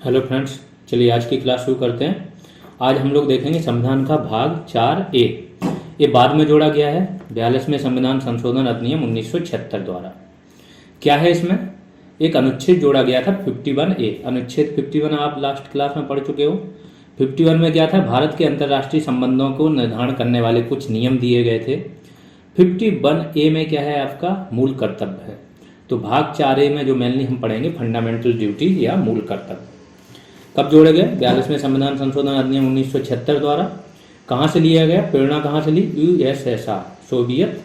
Hello friends, चलिए आज की क्लास शुरू करते हैं। आज हम लोग देखेंगे संविधान का भाग 4A। ये बाद में जोड़ा गया है 42वें संविधान संशोधन अधिनियम 1976 द्वारा। क्या है इसमें? एक अनुच्छेद जोड़ा गया था 51A। अनुच्छेद 51 आप लास्ट क्लास में पढ़ चुके हो। 51 में क्या था? भारत के अंतर्राष्ट्रीय संबंधों को निर्धारण करने वाले कुछ नियम दिए गए थे। 51A में क्या है? आपका मूल कर्तव्य है। तो भाग 4A में जो मेनली हम पढ़ेंगे फंडामेंटल ड्यूटी या मूल कर्तव्य। कब जोड़े गए? 42वें संविधान संशोधन अधिनियम 1976 द्वारा। कहाँ से लिया गया? प्रेरणा कहाँ से ली? यूएसएसआर, सोवियत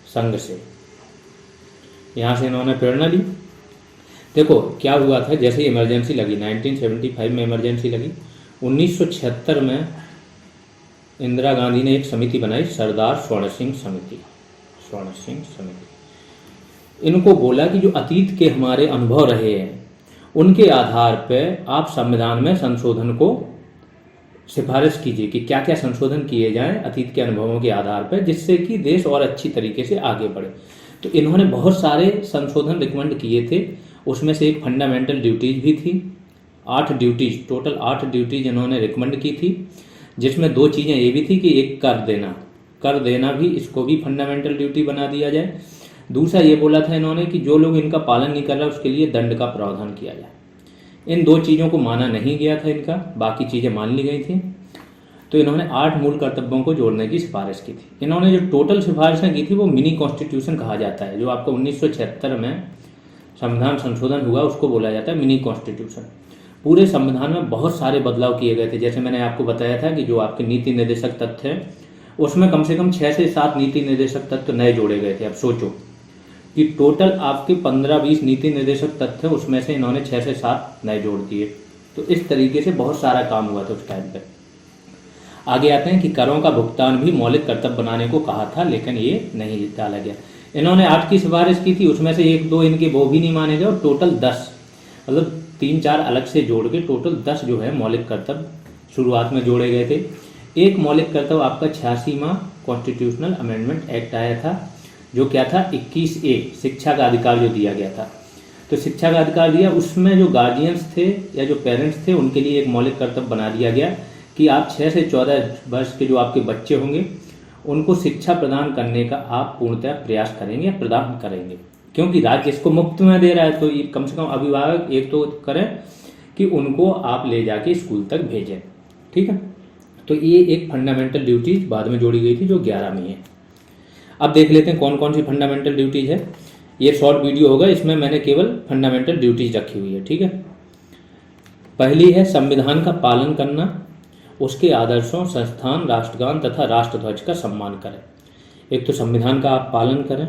संघ से। यहाँ से इन्होंने प्रेरणा ली। देखो क्या हुआ था, जैसे इमरजेंसी लगी 1975 में इमरजेंसी लगी, 1976 में इंदिरा गांधी ने एक समिति बनाई, सरदार स्वर्ण सिंह समिति। इनको बोला कि जो अतीत के हमारे अनुभव रहे हैं उनके आधार पर आप संविधान में संशोधन को सिफारिश कीजिए कि क्या क्या संशोधन किए जाएं अतीत के अनुभवों के आधार पर, जिससे कि देश और अच्छी तरीके से आगे बढ़े। तो इन्होंने बहुत सारे संशोधन रिकमेंड किए थे। उसमें से एक फंडामेंटल ड्यूटीज भी थी। 8 ड्यूटीज, टोटल 8 ड्यूटीज इन्होंने रिकमेंड की थी, जिसमें 2 चीज़ें ये भी थी कि एक कर देना भी, इसको भी फंडामेंटल ड्यूटी बना दिया जाए। दूसरा ये बोला था इन्होंने कि जो लोग इनका पालन नहीं कर रहा उसके लिए दंड का प्रावधान किया जाए। इन 2 चीज़ों को माना नहीं गया था इनका, बाकी चीज़ें मान ली गई थी। तो इन्होंने 8 मूल कर्तव्यों को जोड़ने की सिफारिश की थी। इन्होंने जो टोटल सिफारिशें की थी वो मिनी कॉन्स्टिट्यूशन कहा जाता है। जो आपका 1976 में संविधान संशोधन हुआ उसको बोला जाता है मिनी कॉन्स्टिट्यूशन। पूरे संविधान में बहुत सारे बदलाव किए गए थे। जैसे मैंने आपको बताया था कि जो आपके नीति निर्देशक तत्व हैं उसमें कम से कम 6 से 7 नीति निर्देशक तत्व नए जोड़े गए थे। अब सोचो कि टोटल आपके 15-20 नीति निर्देशक तत्व थे, उसमें से इन्होंने 6 से 7 नए जोड़ दिए। तो इस तरीके से बहुत सारा काम हुआ था उस टाइम पे। आगे आते हैं कि करों का भुगतान भी मौलिक कर्तव्य बनाने को कहा था, लेकिन ये नहीं डाला गया। इन्होंने 8 की सिफारिश की थी, उसमें से 1-2 इनके वो भी नहीं माने गए और टोटल 10, मतलब 3-4 अलग से जोड़ के टोटल 10 जो है मौलिक कर्तव्य शुरुआत में जोड़े गए थे। एक मौलिक कर्तव्य आपका 86वां कॉन्स्टिट्यूशनल अमेंडमेंट एक्ट आया था, जो क्या था 21A, शिक्षा का अधिकार जो दिया गया था। तो शिक्षा का अधिकार दिया, उसमें जो गार्जियंस थे या जो पेरेंट्स थे उनके लिए एक मौलिक कर्तव्य बना दिया गया कि आप 6 से 14 वर्ष के जो आपके बच्चे होंगे उनको शिक्षा प्रदान करने का आप पूर्णतः प्रयास करेंगे, प्रदान करेंगे। क्योंकि राज्य इसको मुफ्त में दे रहा है, तो कम से कम अभिभावक एक तो करें कि उनको आप ले जाके स्कूल तक भेजें। ठीक है, तो ये एक फंडामेंटल ड्यूटीज बाद में जोड़ी गई थी जो 11 में है। अब देख लेते हैं कौन कौन सी फंडामेंटल ड्यूटीज है। ये शॉर्ट वीडियो होगा, इसमें मैंने केवल फंडामेंटल ड्यूटीज रखी हुई है। ठीक है, पहली है संविधान का पालन करना, उसके आदर्शों, संस्थान, राष्ट्रगान तथा राष्ट्रध्वज का सम्मान करें। एक तो संविधान का आप पालन करें,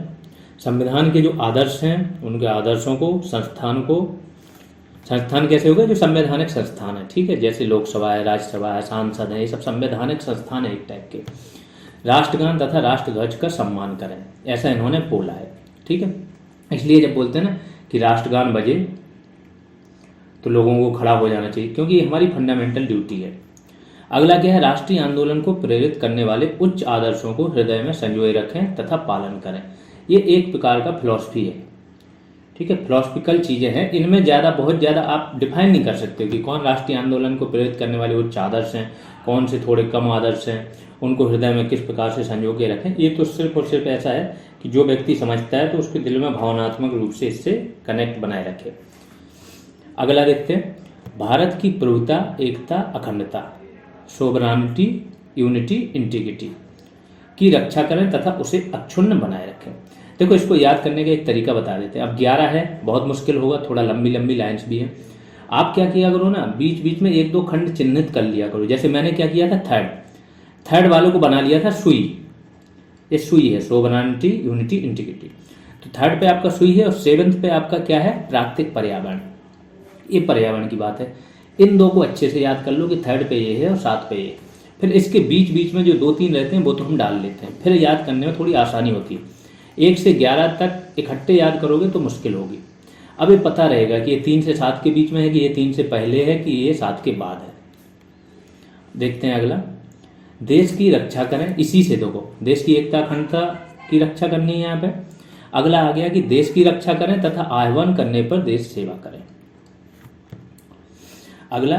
संविधान के जो आदर्श हैं उनके आदर्शों को, संस्थान कैसे होगा? जो संवैधानिक संस्थान है, ठीक है, जैसे लोकसभा है, राज्यसभा है, सांसद है, ये सब संवैधानिक संस्थान है एक टाइप के। राष्ट्रगान तथा राष्ट्रध्वज का सम्मान करें, ऐसा इन्होंने बोला है। ठीक है, इसलिए जब बोलते हैं ना कि राष्ट्रगान बजे तो लोगों को खड़ा हो जाना चाहिए, क्योंकि ये हमारी फंडामेंटल ड्यूटी है। अगला क्या है? राष्ट्रीय आंदोलन को प्रेरित करने वाले उच्च आदर्शों को हृदय में संजोए रखें तथा पालन करें। ये एक प्रकार का फिलॉसफी है। ठीक है, फिलोसफिकल चीज़ें हैं, इनमें बहुत ज़्यादा आप डिफाइन नहीं कर सकते कि कौन राष्ट्रीय आंदोलन को प्रेरित करने वाले उच्च आदर्श हैं, कौन से थोड़े कम आदर्श हैं, उनको हृदय में किस प्रकार से संजो के रखें। ये तो सिर्फ और सिर्फ ऐसा है कि जो व्यक्ति समझता है तो उसके दिल में भावनात्मक रूप से इससे कनेक्ट बनाए रखे। अगला देखते हैं, भारत की प्रभुता, एकता, अखंडता, सोवरेनिटी, यूनिटी, इंटीग्रिटी की रक्षा करें तथा उसे अक्षुण्ण बनाए रखें। देखो, इसको याद करने का एक तरीका बता देते हैं। अब 11 है, बहुत मुश्किल होगा, थोड़ा लंबी लंबी लाइन्स भी हैं। आप क्या किया करो ना, बीच बीच में 1-2 खंड चिन्हित कर लिया करो। जैसे मैंने क्या किया था, थर्ड वालों को बना लिया था सुई। ये सुई है, सोवरेनिटी, यूनिटी, इंटीग्रिटी। तो थर्ड पे आपका सुई है और 7th पे आपका क्या है? प्राकृतिक पर्यावरण। ये पर्यावरण की बात है। इन 2 को अच्छे से याद कर लो कि 3rd पे ये है और 7 पे ये। फिर इसके बीच बीच में जो 2-3 रहते हैं वो तो हम डाल लेते हैं, फिर याद करने में थोड़ी आसानी होती है। 1 से 11 तक इकट्ठे याद करोगे तो मुश्किल होगी। अब ये पता रहेगा कि ये 3 से 7 के बीच में है, कि ये 3 से पहले है, कि ये 7 के बाद है। देखते हैं अगला, देश की रक्षा करें। इसी से देखो, देश की एकता, अखंडता की रक्षा करनी है यहाँ पे। अगला आ गया कि देश की रक्षा करें तथा आह्वान करने पर देश सेवा करें। अगला,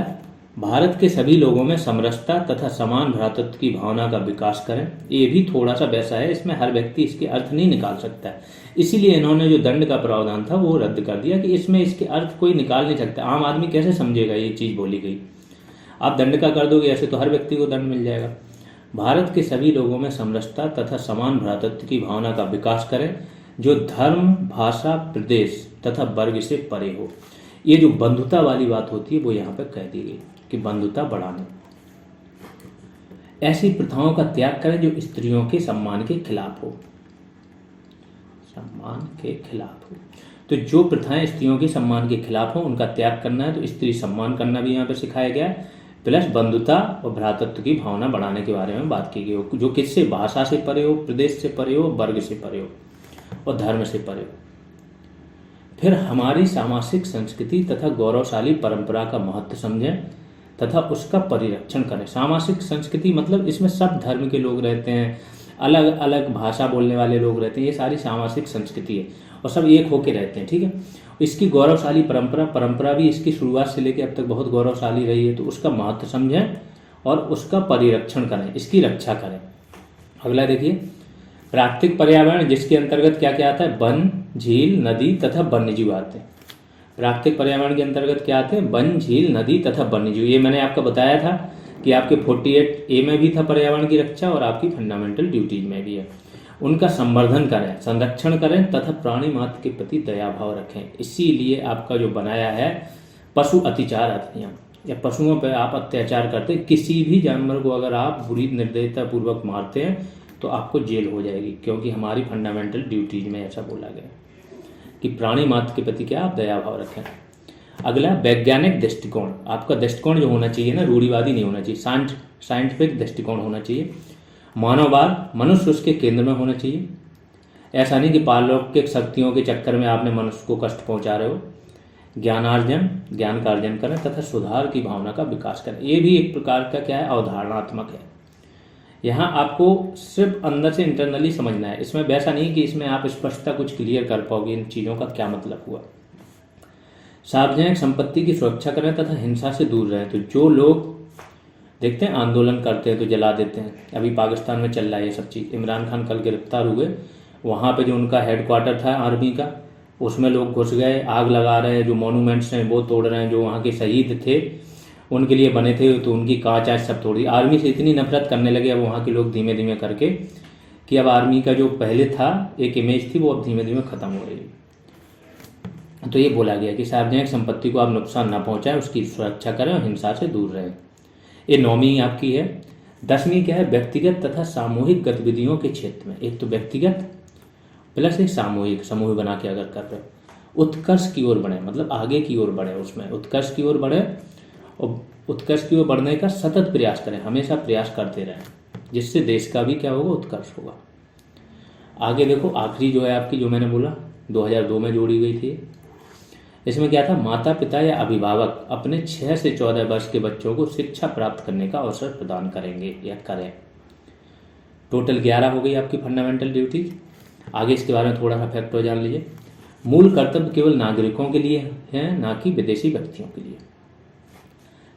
भारत के सभी लोगों में समरसता तथा समान भ्रातृत्व की भावना का विकास करें। ये भी थोड़ा सा वैसा है, इसमें हर व्यक्ति इसके अर्थ नहीं निकाल सकता है, इसीलिए इन्होंने जो दंड का प्रावधान था वो रद्द कर दिया कि इसमें इसके अर्थ कोई निकाल नहीं सकता। आम आदमी कैसे समझेगा ये चीज़ बोली गई। आप दंड का कर दोगे ऐसे तो हर व्यक्ति को दंड मिल जाएगा। भारत के सभी लोगों में समरसता तथा समान भ्रातृत्व की भावना का विकास करें, जो धर्म, भाषा, प्रदेश तथा वर्ग से परे हो। ये जो बंधुता वाली बात होती है वो यहाँ पर कह दी गई कि बंधुता बढ़ाने। ऐसी प्रथाओं का त्याग करें जो स्त्रियों के सम्मान के खिलाफ हो। सम्मान के खिलाफ हो, तो जो प्रथाएं स्त्रियों के सम्मान के खिलाफ हो उनका त्याग करना है। तो स्त्री सम्मान करना भी यहाँ पर सिखाया गया है, प्लस बंधुता और भ्रातृत्व की भावना बढ़ाने के बारे में बात की गई हो, जो किससे, भाषा से परे हो, प्रदेश से परे हो, वर्ग से परे हो और धर्म से परे हो। फिर हमारी सामाजिक संस्कृति तथा गौरवशाली परंपरा का महत्व समझें तथा उसका परिरक्षण करें। सामाजिक संस्कृति मतलब इसमें सब धर्म के लोग रहते हैं, अलग अलग भाषा बोलने वाले लोग रहते हैं, ये सारी सामाजिक संस्कृति है और सब एक होके रहते हैं, ठीक है। इसकी गौरवशाली परंपरा भी इसकी शुरुआत से लेकर अब तक बहुत गौरवशाली रही है, तो उसका महत्व समझें और उसका परिरक्षण करें, इसकी रक्षा करें। अगला देखिए, प्राकृतिक पर्यावरण, जिसके अंतर्गत क्या क्या आता है, वन, झील, नदी तथा वन्यजीव आते हैं। प्राकृतिक पर्यावरण के अंतर्गत क्या आते हैं, वन, झील, नदी तथा वन्यजीव। ये मैंने आपको बताया था कि आपके 48A में भी था पर्यावरण की रक्षा और आपकी फंडामेंटल ड्यूटीज में भी है। उनका संवर्धन करें, संरक्षण करें तथा प्राणी मात्र के प्रति दया भाव रखें। इसीलिए आपका जो बनाया है पशु अत्याचार अधिनियम, या पशुओं पर आप अत्याचार करते, किसी भी जानवर को अगर आप बुरी निर्दयता पूर्वक मारते हैं तो आपको जेल हो जाएगी, क्योंकि हमारी फंडामेंटल ड्यूटीज में ऐसा बोला गया कि प्राणी मात्र के प्रति क्या आप दया भाव रखें। अगला, वैज्ञानिक दृष्टिकोण। आपका दृष्टिकोण जो होना चाहिए ना, रूढ़िवादी नहीं होना चाहिए, साइंटिफिक दृष्टिकोण होना चाहिए। मानववाद, मनुष्य उसके केंद्र में होना चाहिए। ऐसा नहीं कि पारलौकिक शक्तियों के चक्कर में आपने मनुष्य को कष्ट पहुंचा रहे हो। ज्ञान का अर्जन करें तथा सुधार की भावना का विकास करें। ये भी एक प्रकार का क्या है, अवधारणात्मक है। यहाँ आपको सिर्फ अंदर से इंटरनली समझना है, इसमें वैसा नहीं कि इसमें आप स्पष्टता कुछ क्लियर कर पाओगे इन चीज़ों का क्या मतलब हुआ। सार्वजनिक संपत्ति की सुरक्षा करें तथा हिंसा से दूर रहें। तो जो लोग देखते हैं आंदोलन करते हैं तो जला देते हैं, अभी पाकिस्तान में चल रहा है ये सब चीज़। इमरान खान कल गिरफ्तार हुए, वहाँ पे जो उनका हेडक्वार्टर था आर्मी का, उसमें लोग घुस गए, आग लगा रहे हैं, जो मॉन्यूमेंट्स हैं वो तोड़ रहे हैं, जो वहाँ के शहीद थे उनके लिए बने थे तो उनकी कांच आज सब तोड़ दी। आर्मी से इतनी नफरत करने लगे अब वहाँ के लोग धीमे धीमे करके कि अब आर्मी का जो पहले था एक इमेज थी वो अब धीमे धीमे ख़त्म हो रही है। तो ये बोला गया कि सार्वजनिक संपत्ति को आप नुकसान ना पहुँचाएं, उसकी सुरक्षा करें और हिंसा से दूर रहें। ये 9वीं आपकी है। 10वीं क्या है, व्यक्तिगत तथा सामूहिक गतिविधियों के क्षेत्र में। एक तो व्यक्तिगत प्लस एक सामूहिक, समूह बना के अगर कर रहे हो, उत्कर्ष की ओर बढ़े, मतलब आगे की ओर बढ़े, उसमें उत्कर्ष की ओर बढ़े और उत्कर्ष की ओर बढ़ने का सतत प्रयास करें, हमेशा प्रयास करते रहें, जिससे देश का भी क्या होगा, उत्कर्ष होगा। आगे देखो, आखिरी जो है आपकी, जो मैंने बोला 2002 में जोड़ी गई थी, इसमें क्या था, माता पिता या अभिभावक अपने 6 से 14 वर्ष के बच्चों को शिक्षा प्राप्त करने का अवसर प्रदान करेंगे या करें। टोटल 11 हो गई आपकी फंडामेंटल ड्यूटी। आगे इसके बारे में थोड़ा सा फैक्ट जान लीजिए। मूल कर्तव्य केवल नागरिकों के लिए हैं, ना कि विदेशी व्यक्तियों के लिए।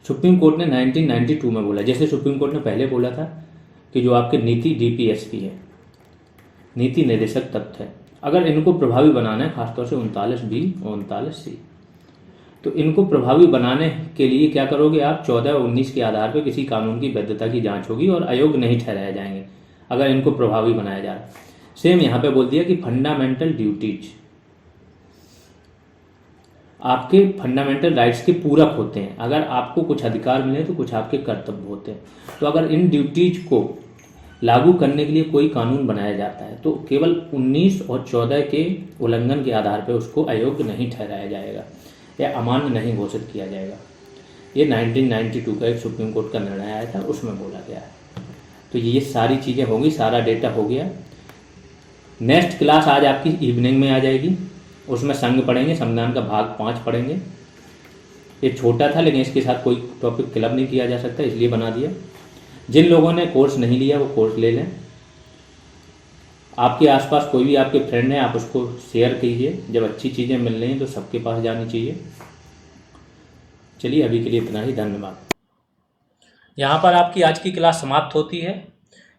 सुप्रीम कोर्ट ने 1992 में बोला, जैसे सुप्रीम कोर्ट ने पहले बोला था कि जो आपके नीति DPSP है, नीति निर्देशक तत्व है, अगर इनको प्रभावी बनाना है, खासतौर से 39B और 39C, तो इनको प्रभावी बनाने के लिए क्या करोगे आप, 14 और 19 के आधार पर किसी कानून की वैधता की जांच होगी और अयोग्य नहीं ठहराए जाएंगे अगर इनको प्रभावी बनाया जा रहा है। सेम यहाँ पे बोल दिया कि फंडामेंटल ड्यूटीज आपके फंडामेंटल राइट्स के पूरक होते हैं। अगर आपको कुछ अधिकार मिले तो कुछ आपके कर्तव्य होते हैं। तो अगर इन ड्यूटीज को लागू करने के लिए कोई कानून बनाया जाता है तो केवल 19 और 14 के उल्लंघन के आधार पर उसको अयोग्य नहीं ठहराया जाएगा या अमान्य नहीं घोषित किया जाएगा। ये 1992 का एक सुप्रीम कोर्ट का निर्णय आया था, उसमें बोला गया है। तो ये सारी चीज़ें होंगी, सारा डेटा हो गया। नेक्स्ट क्लास आज आपकी इवनिंग में आ जाएगी, उसमें संघ पढ़ेंगे, संविधान का भाग 5 पढ़ेंगे। ये छोटा था लेकिन इसके साथ कोई टॉपिक क्लब नहीं किया जा सकता, इसलिए बना दिया। जिन लोगों ने कोर्स नहीं लिया वो कोर्स ले लें। आपके आसपास कोई भी आपके फ्रेंड है, आप उसको शेयर कीजिए। जब अच्छी चीज़ें मिल रही हैं तो सबके पास जानी चाहिए। चलिए अभी के लिए इतना ही, धन्यवाद। यहाँ पर आपकी आज की क्लास समाप्त होती है।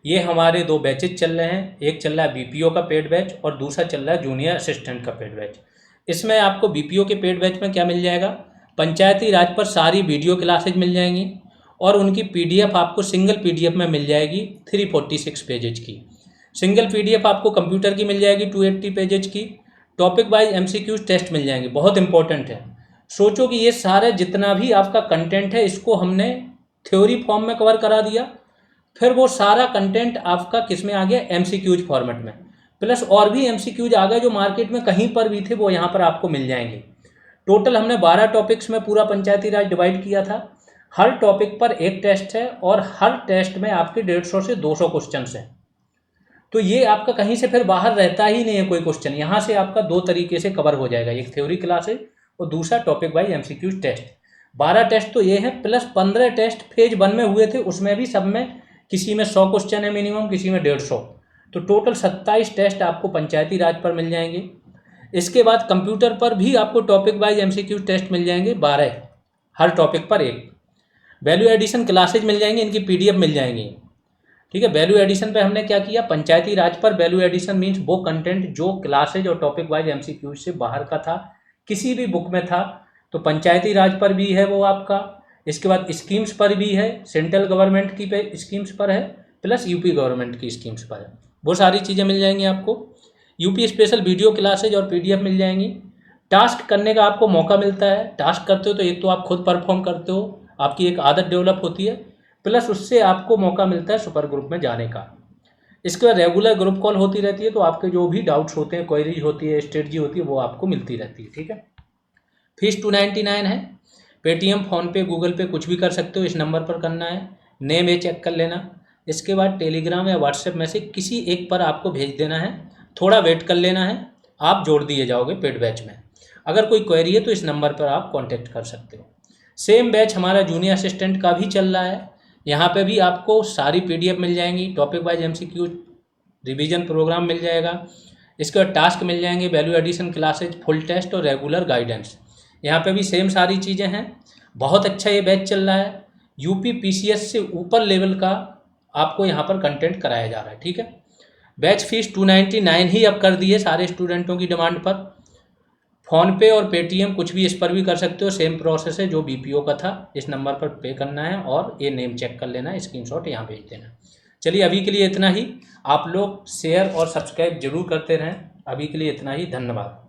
ये हमारे 2 बैचेज चल रहे हैं, एक चल रहा है बीपीओ का पेड बैच और दूसरा चल रहा है जूनियर असिस्टेंट का पेड बैच। इसमें आपको बीपीओ के पेड बैच में क्या मिल जाएगा, पंचायती राज पर सारी वीडियो क्लासेज मिल जाएंगी और उनकी पीडीएफ आपको सिंगल पीडीएफ में मिल जाएगी 346 पेजेज की। सिंगल पीडीएफ आपको कंप्यूटर की मिल जाएगी 280 पेजेज की। टॉपिक वाइज एमसीक्यूज टेस्ट मिल जाएंगे, बहुत इंपॉर्टेंट है। सोचो कि ये सारे जितना भी आपका कंटेंट है इसको हमने थ्योरी फॉर्म में कवर करा दिया, फिर वो सारा कंटेंट आपका किस में आ गया, एमसीक्यूज फॉर्मेट में, प्लस और भी एमसीक्यूज आ गए जो मार्केट में कहीं पर भी थे वो यहाँ पर आपको मिल जाएंगे। टोटल हमने 12 टॉपिक्स में पूरा पंचायती राज डिवाइड किया था। हर टॉपिक पर एक टेस्ट है और हर टेस्ट में आपके 150 से 200 क्वेश्चन हैं। तो ये आपका कहीं से फिर बाहर रहता ही नहीं है कोई क्वेश्चन, यहाँ से आपका 2 तरीके से कवर हो जाएगा, एक थ्योरी क्लासेज और दूसरा topic wise MCQs test. 12 test तो ये हैं, प्लस 15 टेस्ट फेज 1 में हुए थे, उसमें भी सब में किसी में 100 क्वेश्चन है मिनिमम, किसी में 150। तो टोटल 27 टेस्ट आपको पंचायती राज पर मिल जाएंगे। इसके बाद कंप्यूटर पर भी आपको टॉपिक वाइज एमसीक्यू टेस्ट मिल जाएंगे 12, हर टॉपिक पर एक। वैल्यू एडिशन क्लासेज मिल जाएंगे, इनकी पीडीएफ मिल जाएंगी। ठीक है, वैल्यू एडिशन पे हमने क्या किया, पंचायती राज पर वैल्यू एडिशन मीन्स वो कंटेंट जो क्लासेज और टॉपिक वाइज एमसीक्यू से बाहर का था, किसी भी बुक में था, तो पंचायती राज पर भी है वो आपका। इसके बाद स्कीम्स पर भी है, सेंट्रल गवर्नमेंट की पे स्कीम्स पर है, प्लस यूपी गवर्नमेंट की स्कीम्स पर है, वो सारी चीज़ें मिल जाएंगी आपको। यूपी स्पेशल वीडियो क्लासेज और पीडीएफ मिल जाएंगी। टास्क करने का आपको मौका मिलता है, टास्क करते हो तो एक तो आप खुद परफॉर्म करते हो, आपकी एक आदत डेवलप होती है, प्लस उससे आपको मौका मिलता है सुपर ग्रुप में जाने का। इसके बाद रेगुलर ग्रुप कॉल होती रहती है, तो आपके जो भी डाउट्स होते हैं, क्वेरीज होती है, स्ट्रेटजी होती है, वो आपको मिलती रहती है। ठीक है, फीस 299 है। पेटीएम, फ़ोनपे, गूगल पे कुछ भी कर सकते हो, इस नंबर पर करना है, नेम ये चेक कर लेना। इसके बाद टेलीग्राम या व्हाट्सएप में से किसी एक पर आपको भेज देना है, थोड़ा वेट कर लेना है, आप जोड़ दिए जाओगे पेड बैच में। अगर कोई क्वेरी है तो इस नंबर पर आप कांटेक्ट कर सकते हो। सेम बैच हमारा जूनियर असिस्टेंट का भी चल रहा है, यहाँ पे भी आपको सारी पीडीएफ मिल जाएंगी, topic wise MCQ, revision programme मिल जाएगा। इसके बाद टास्क मिल जाएंगे, value addition classes, full test और रेगुलर गाइडेंस। यहाँ पे भी सेम सारी चीज़ें हैं। बहुत अच्छा ये बैच चल रहा है, यूपी पीसीएस से ऊपर लेवल का आपको यहाँ पर कंटेंट कराया जा रहा है। ठीक है, बैच फीस 299 ही अब कर दी है सारे स्टूडेंटों की डिमांड पर। फ़ोनपे और पेटीएम कुछ भी इस पर भी कर सकते हो, सेम प्रोसेस है जो बीपीओ का था। इस नंबर पर पे करना है और ये नेम चेक कर लेना है, स्क्रीनशॉट यहाँ भेज देना। चलिए अभी के लिए इतना ही, आप लोग शेयर और सब्सक्राइब जरूर करते रहें। अभी के लिए इतना ही, धन्यवाद।